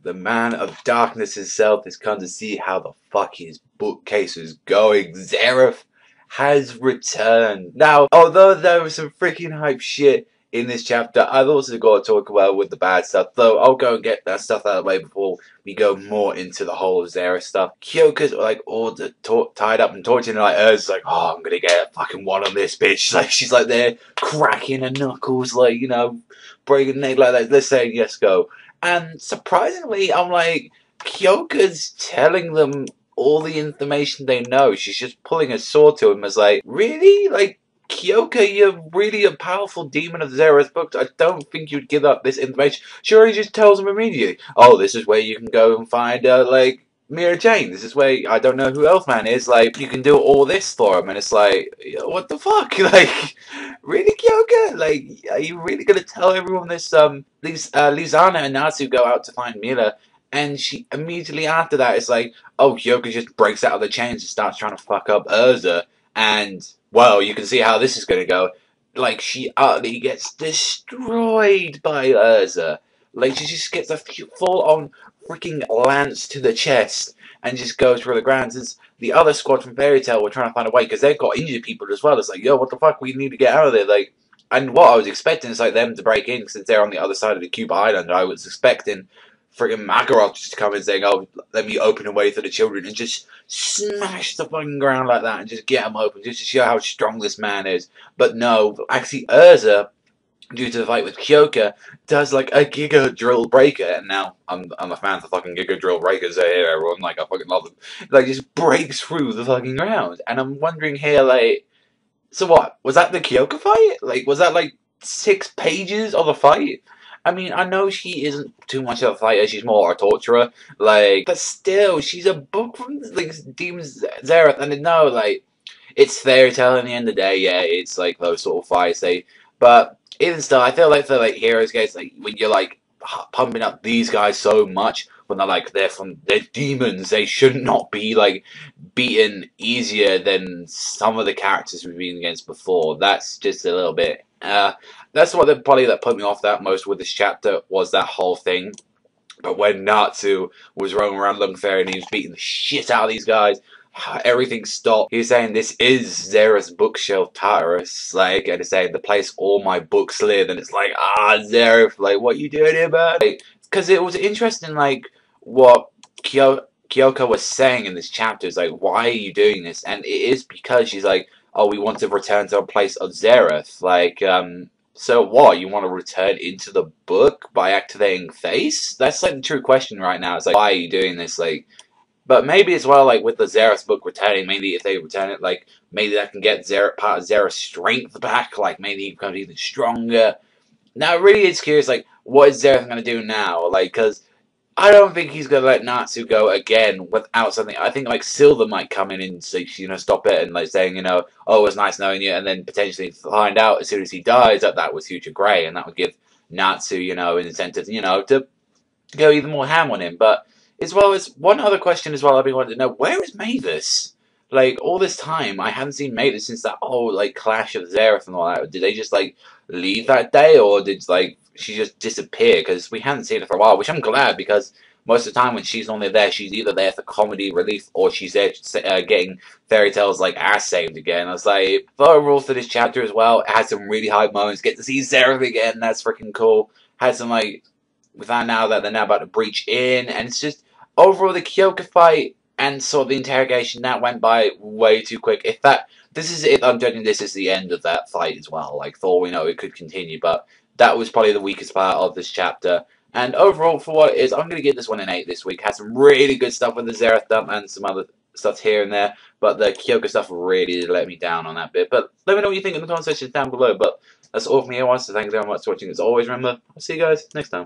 the man of darkness himself has come to see how the fuck his bookcase is going. Zeref has returned. Now, although there was some freaking hype shit in this chapter, I've also got to talk about with the bad stuff, though I'll go and get that stuff out of the way before we go more into the whole Zeref stuff. Kyouka's like all tied up and tortured, and like Erza's like, oh, I'm gonna get a fucking one on this bitch. Like she's like there cracking her knuckles, like, you know, breaking neck like that. Let's say yes, go. And surprisingly, I'm like, Kyouka's telling them all the information they know. She's just pulling a sword to him as like, really? Like, Kyouka, you're really a powerful demon of Zeref's books. I don't think you'd give up this information. Sure, he just tells them immediately, oh, this is where you can go and find, like, Mira Jane. This is where, I don't know who Elfman is, like, you can do all this for him. And it's like, what the fuck? Like, really, Kyouka? Like, are you really gonna tell everyone this, Lizana and Natsu go out to find Mira, and she, immediately after that, it's like, oh, Kyouka just breaks out of the chains and starts trying to fuck up Erza, and, well, you can see how this is gonna go. Like, she utterly gets destroyed by Erza. Like, she just gets a full-on freaking lance to the chest and just goes through the ground. Since the other squad from Fairy Tail were trying to find a way, because they've got injured people as well. It's like, yo, what the fuck, we need to get out of there. Like, and what I was expecting is like them to break in, since they're on the other side of the Cuba Island. I was expecting friggin' Makarov just to come in saying, oh, let me open a way for the children, and just smash the fucking ground like that and just get them open, just to show how strong this man is. But no, actually Erza, due to the fight with Kyouka, does like a Giga Drill Breaker, and now I'm a fan of the fucking Giga Drill Breakers here, everyone, like, I fucking love them. Like, just breaks through the fucking ground, and I'm wondering here, like, so what, was that the Kyouka fight? Like, was that like 6 pages of a fight? I mean, I know she isn't too much of a fighter, she's more a torturer, like, but still, she's a book from, like, Demon Zeref, and no, like, it's fairy tale in the end of the day, yeah, it's like those sort of fights, but even still, I feel like for, like, Heroes games, like, when you're, like, pumping up these guys so much, when they're demons, they should not be, like, beaten easier than some of the characters we've been against before. That's just a little bit, that's what probably that put me off that most with this chapter, was that whole thing. But when Natsu was roaming around looking fair and he was beating the shit out of these guys, everything stopped. He was saying, this is Zeref's bookshelf, Tartarus, like, and he's saying, the place all my books live, and it's like, Zeref, like, what you doing here, man? Like, because it was interesting, like, what Kyouka was saying in this chapter is like, why are you doing this? And it is because she's like, oh, we want to return to a place of Zeref. Like, so what? You want to return into the book by activating Face? That's like the true question right now. It's like, why are you doing this? Like, but maybe as well, like with the Zeref's book returning, maybe if they return it, like maybe that can get part of Zeref's strength back. Like maybe he becomes even stronger. Now, it really is curious. Like, what is Zeref going to do now? Like, because I don't think he's going to let Natsu go again without something. I think, like, Silver might come in and say, you know, stop it, and, like, saying, you know, oh, it was nice knowing you, and then potentially find out as soon as he dies that that was Future Grey, and that would give Natsu, you know, an incentive, you know, to go even more ham on him. But, as well as, one other question as well I've been wanting to know, where is Mavis? Like, all this time, I haven't seen Mavis since that whole, like, clash of Zeref and all that. Did they just, like, leave that day, or did, like, she just disappeared? Because we haven't seen her for a while, which I'm glad, because most of the time when she's only there, she's either there for comedy relief, or she's there getting Fairy Tail's, like, ass saved again. I was like, but overall for this chapter as well, it had some really high moments. Get to see Zeref again, that's freaking cool. Had some, like, we found out that they're now about to breach in, and it's just, overall the Kyouka fight, and sort of the interrogation, that went by way too quick. If that, this is it, I'm judging this as the end of that fight as well. Like, for all we know, it could continue, but that was probably the weakest part of this chapter. And overall, for what it is, I'm going to give this one an 8 this week. Had some really good stuff with the Zeref dump and some other stuff here and there, but the Kyouka stuff really let me down on that bit. But let me know what you think in the comment section down below. But that's all from me, everyone, so thanks very much for watching. As always, remember, I'll see you guys next time.